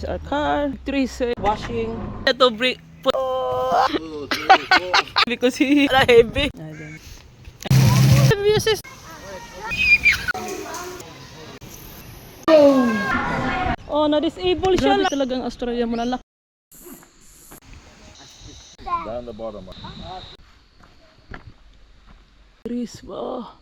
is our car. Trees washing. Ito break. Because he heavy. Oh, na-disable siya. Grabe talagang Australia mo na laki. Down the bottom. Trees ba?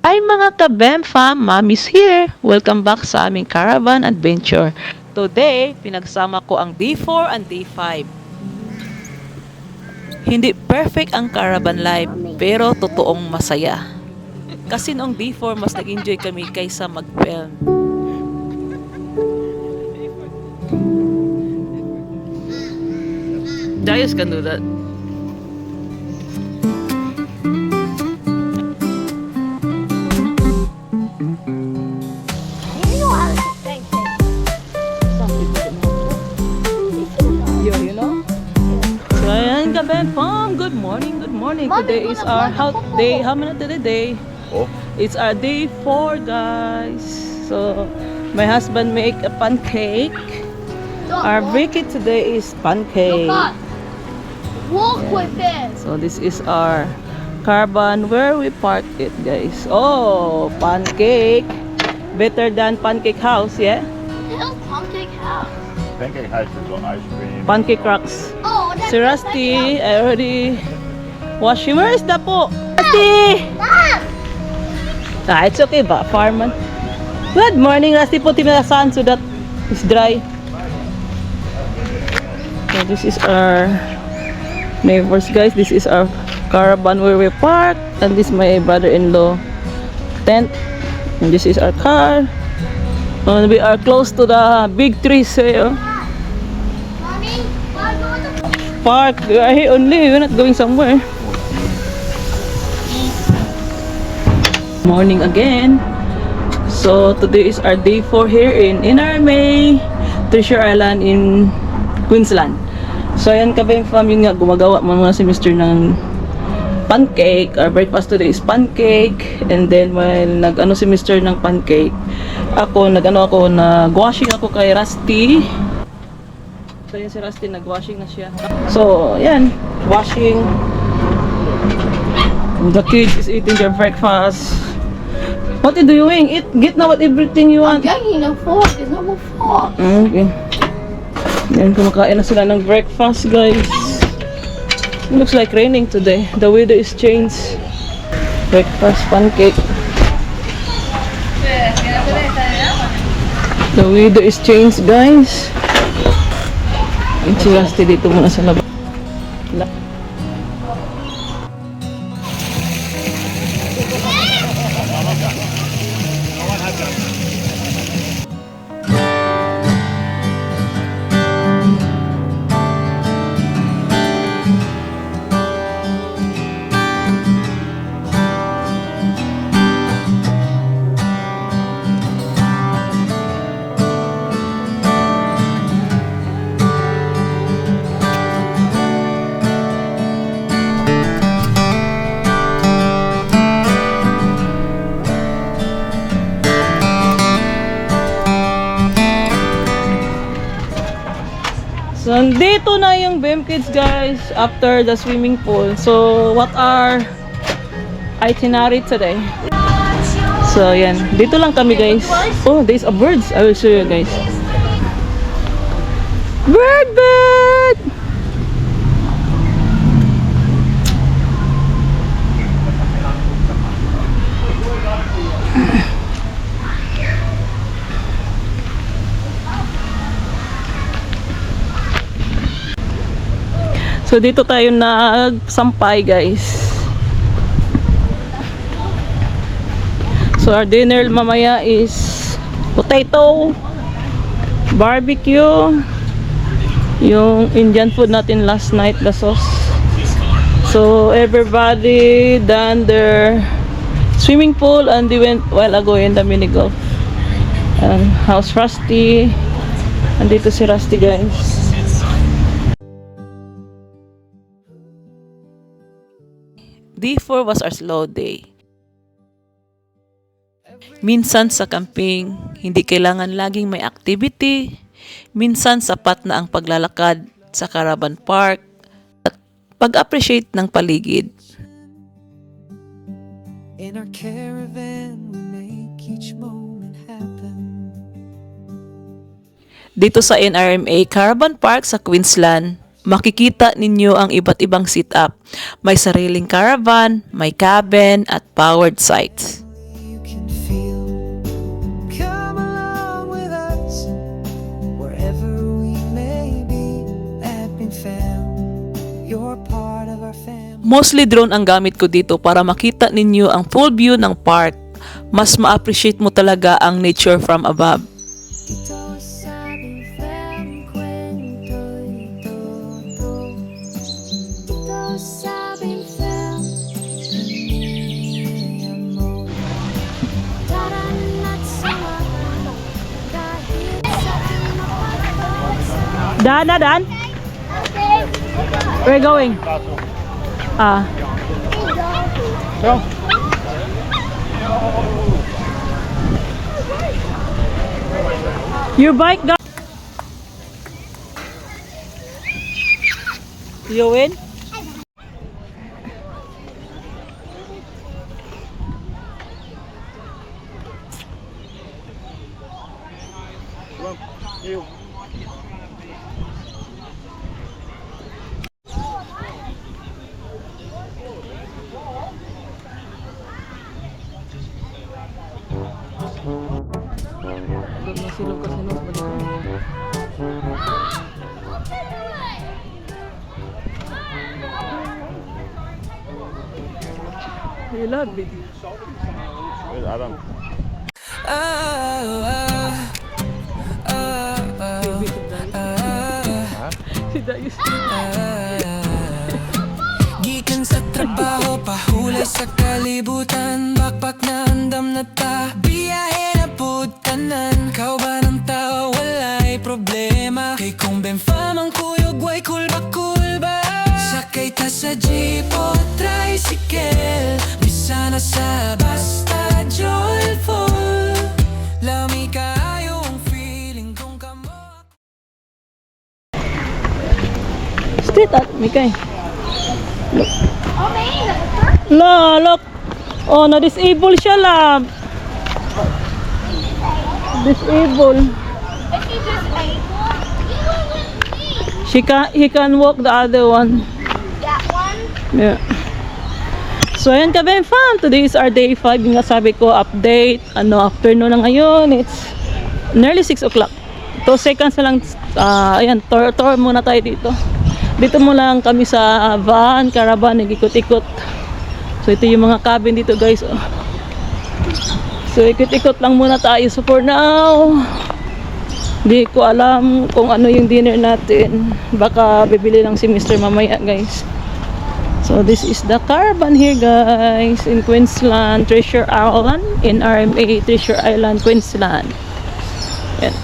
Hi mga ka-BEM fam, Mommy's here! Welcome back sa aming caravan adventure. Today, pinagsama ko ang day 4 and day 5. Hindi perfect ang caravan life, pero totoong masaya. Kasi noong day 4, mas nag-enjoy kami kaysa mag-film. Darius can do that. You know? So ayan ka-BEM fam, good morning, good morning. Today is our day, how many today? Oh. It's our day 4 guys. So my husband make a pancake. Our breakfast today is pancake. Walk with it. So this is our caravan where we park it guys. Oh, pancake. Better than pancake house, yeah? Hell's pancake house. Pancake house has got ice cream. Pancake rocks. Oh, that's Si Rusty, I already wash him. Where is the po? Rusty! Ah, it's okay ba? Farman. Good morning, Rusty. Put him in the sun so that it's dry. So this is our neighbors, guys. This is our caravan where we park, and this is my brother-in-law tent. And this is our car. And we are close to the big trees here. Mommy, why go to the Park. We are here only. We're not going somewhere. Morning again. So today is our day 4 here in NRMA, Treasure Island in Queensland. So ayan ka-BEM fam, yun nga, gumagawa muna si Mr. ng pancake. Our breakfast today is pancake. And then while nag-ano si Mr. ng pancake, ako nag-washing ako kay Rusty. So yan si Rusty, nag-washing na siya. So ayan, washing. The kids is eating their breakfast. What are you doing? Eat, get now what everything you want. getting a fork? There's no more fork. Okay. Yan, kumakain na sila ng breakfast, guys. It looks like raining today. The weather is changed. Breakfast pancake. The weather is changed, guys. Yung si Rusty dito muna sa labas. So, dito na yung BEM Kids, guys, after the swimming pool. So, what are itinerary today? So, yan. Dito lang kami, guys. Oh, there's a birds. I will show you, guys. Bird! So dito tayo nagsampay, guys. So our dinner mamaya is potato, barbecue, yung Indian food natin last night, the sauce. So everybody done their swimming pool and they went while ago in the mini golf. And how's Rusty? Andito si Rusty, guys. D4 was our slow day. Minsan sa camping, hindi kailangan laging may activity. Minsan sapat na ang paglalakad sa caravan park at pag-appreciate ng paligid. In our caravan, we make each moment happen. Dito sa NRMA Caravan Park sa Queensland, makikita ninyo ang iba't ibang setup. May sariling caravan, may cabin at powered sites. You can feel, come along with us, wherever we may be, at Binfam, you're part of our family. Mostly drone ang gamit ko dito para makita ninyo ang full view ng park. Mas ma-appreciate mo talaga ang nature from above. Dito sa Binfam, kwento'y totoo. Dito sa Binfam, pamilya mo. Tara na't samahan, kahit saan mapagpasa. Dan? We're going. Ah. Your bike, guys. You win? You love it. Where's Adam? Gikan sa trabaho, pahulay sa kalibutan, bakpak na andam na ta, biyahe na pud tanan. Kau ba ng tao, walay problema, kay kung Binfam ang kuyog, way kulba-kulba. Sakay ta sa jeep o tricycle, bisa na sa basta joyful. Lami kayo ang feeling kung kamo. Street at Mikay. Oh, man, that's perfect. La, look. Oh, na-disable siya lang. Disable. If you just able, you will with me. He can walk the other one. That one? Yeah. So, ayan ka, Binfam. Today is our day 5. Yung nga sabi ko, update. Afternoon na ngayon. It's nearly 6 o'clock. 2 seconds na lang. Ayan, tour muna tayo dito. Dito mo lang kami sa van, caravan, nag-ikot-ikot. So, ito yung mga cabin dito, guys. Oh. So, ikot-ikot lang muna tayo. So, for now, di ko alam kung ano yung dinner natin. Baka bibili lang si Mr. mamaya, guys. So, this is the caravan here, guys, in Queensland, Treasure Island, in RMA, Treasure Island, Queensland. Yan.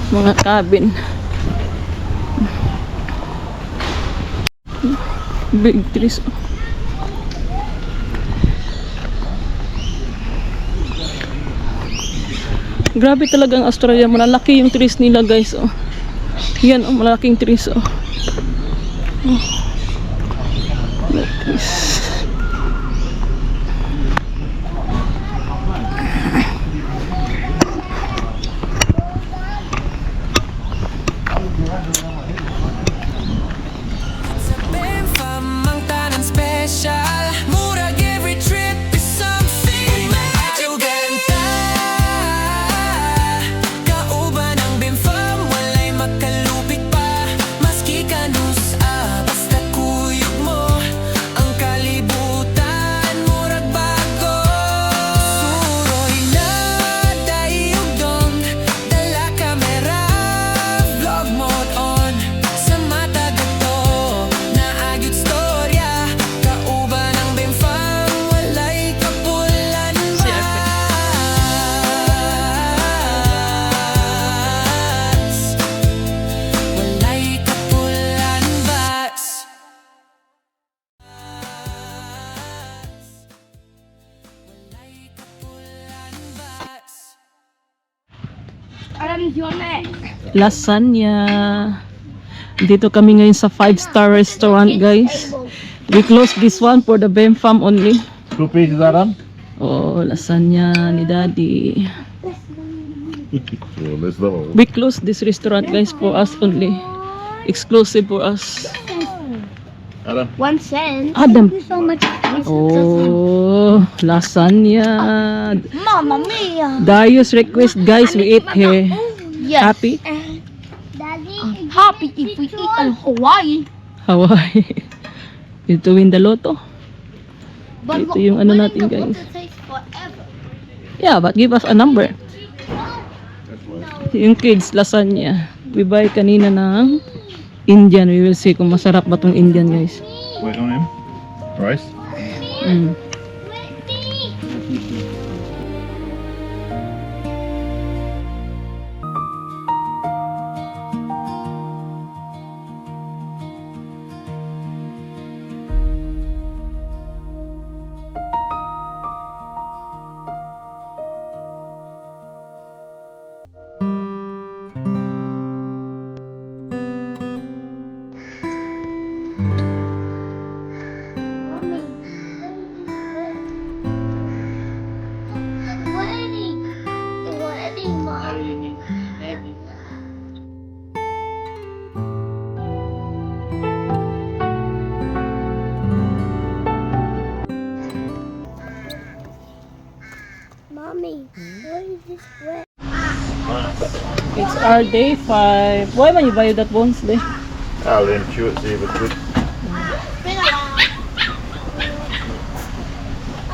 Mga cabin. Big trees. Grabe talaga ang Australia. Malalaki yung trees nila, guys. Oh. Yan, malaking trees. Oh. Trees. Sa Binfam ang tanan special, murag every trip is something maguganta. Kauban ang Binfam, walay makalupit pa, maski kanus basta kuyog mo ang kalib. Lasagna. Dito kami ngayon sa 5-star restaurant, guys. We close this one for the Bem Fam only. 2 pieces, Adam? Oh, lasagna ni Daddy. Well, that's the one. We close this restaurant, guys, for us only. Exclusive for us. Adam? 1 cent. Adam. Thank you so much. Oh, lasagna. Mamma mia. Darius request, guys, we eat here. Yes. Happy? I'm happy if we eat in Hawaii. Hawaii. Ito win the lotto. Ito yung ano natin, guys. Takes forever. Yeah, but give us a number. Yung kids, lasagna. We buy kanina ng Indian. We will see kung masarap ba tong Indian, guys. Wait on him. Rice? Mm. Mommy, what is this wet? It's our day 5. Why man you buy that bones day? I'll then chew it, see if it's good.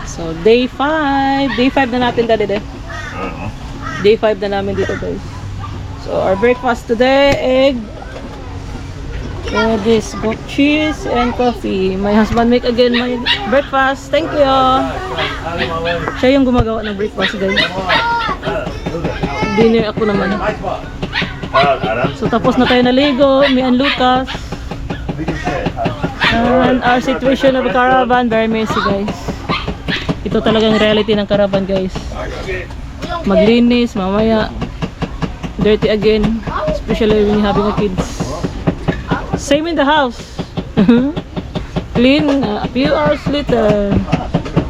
So, day 5. Day 5 na natin dali de. Day 5 na namin dito, guys. So, our breakfast today, egg. This goat cheese and coffee. My husband make again my breakfast. Thank you. Siya yung gumagawa ng breakfast, guys. Dinner ako naman. Adam? So, tapos na tayo naligo. Me and Lucas. And our situation of the caravan, very messy, guys. Ito talagang reality ng caravan, guys. Maglinis, mamaya dirty again, especially when you're having a kids. Same in the house. Clean a few hours later.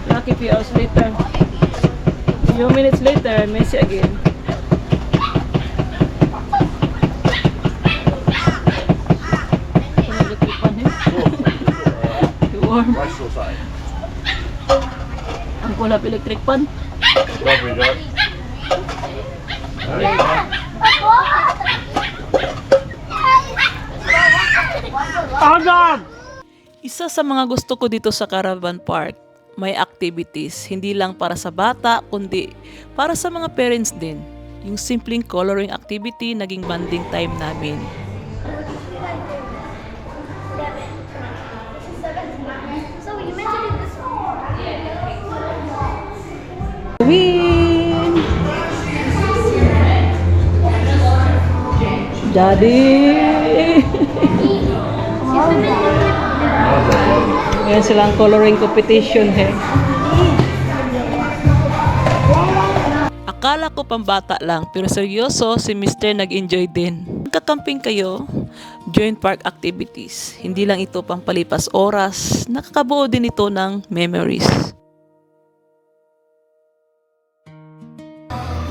Lucky few hours later. Few minutes later, messy again. Warm. Rice sauce, eh? Ang kulap electric pan. Strawberry jar. Isa sa mga gusto ko dito sa Caravan Park, may activities, hindi lang para sa bata, kundi para sa mga parents din. Yung simpleng coloring activity, naging bonding time namin. So you mentioned this Win! Daddy! Ngayon silang coloring competition, he. Akala ko pambata lang, pero seryoso si Mr. nag-enjoy din. Magkakamping kayo, join park activities. Hindi lang ito pampalipas oras, nakakabuo din ito ng memories.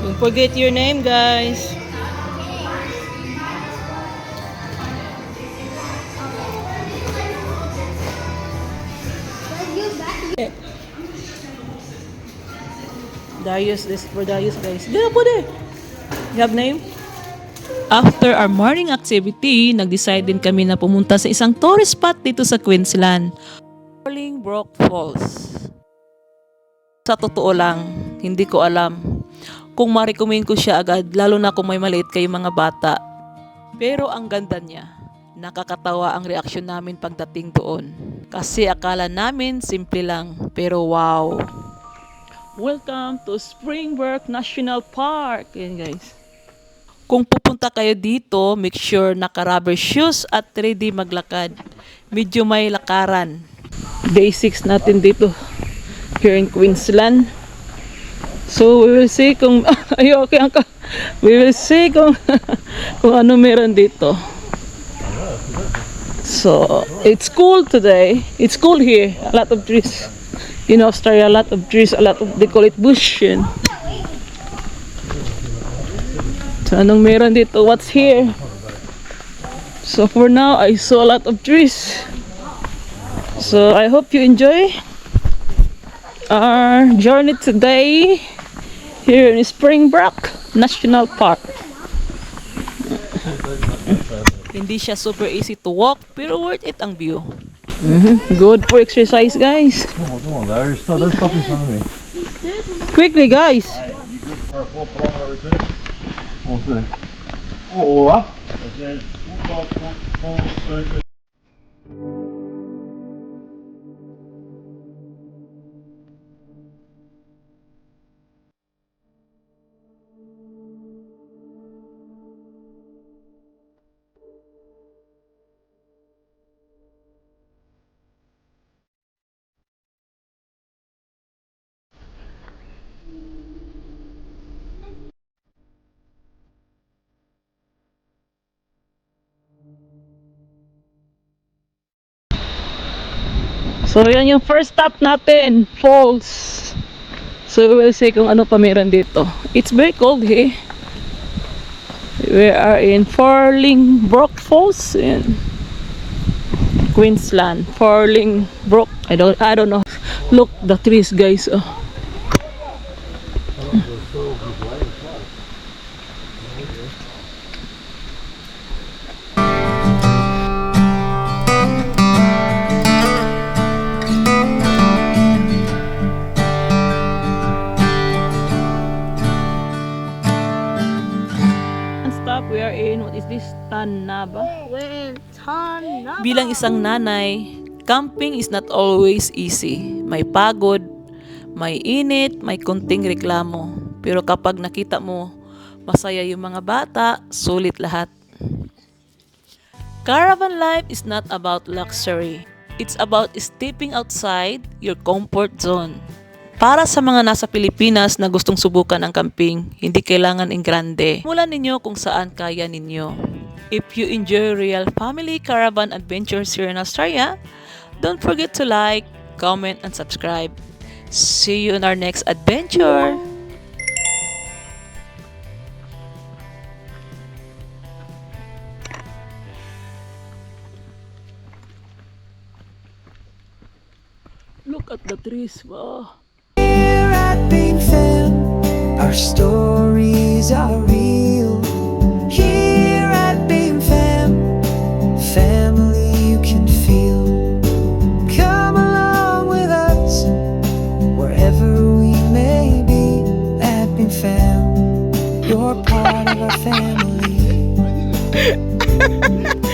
Don't forget your name, guys. Darius, this for Darius, guys. Di na po de. You have name? After our morning activity, nag-decide din kami na pumunta sa isang tourist spot dito sa Queensland, Bolingbroke Falls. Sa totoo lang, hindi ko alam kung ma-recommend ko siya agad, lalo na kung may maliit kayong mga bata. Pero ang ganda niya. Nakakatawa ang reaksyon namin pagdating doon. Kasi akala namin simple lang, pero wow! Welcome to Springbrook National Park. Ayan, guys. Kung pupunta kayo dito, make sure naka-rubber shoes at ready maglakad. Medyo may lakaran. Day 6 natin dito. Here in Queensland. So, we will see kung... Ay, okay, We will see kung, kung ano meron dito. So, it's cool today. It's cool here. A lot of trees. In Australia, a lot of trees. A lot of, they call it bush. Yun. So, anong meron dito? What's here? So, for now, I saw a lot of trees. So, I hope you enjoy our journey today here in Springbrook National Park. Hindi siya super easy to walk, pero worth it ang view. Good for exercise, guys. Come on, Larry. Don't stop in front of me. Quickly, guys. Oh, up. So, yan yung first stop natin. Falls. So, we will see kung ano pa meron dito. It's very cold here. We are in Farlingbrook Falls in Queensland. Farlingbrook. I don't know. Look, the trees, guys. Oh. Stop. We are in, what is this? Tanaba? We're in Tanaba. Bilang isang nanay, camping is not always easy. May pagod, may init, may kunting reklamo. Pero kapag nakita mo, masaya yung mga bata, sulit lahat. Caravan life is not about luxury. It's about stepping outside your comfort zone. Para sa mga nasa Pilipinas na gustong subukan ang camping, hindi kailangan in grande. Mulan ninyo kung saan kaya ninyo. If you enjoy real family caravan adventures here in Australia, don't forget to like, comment, and subscribe. See you in our next adventure! Look at the trees. Wow. Wrapping film, our stories are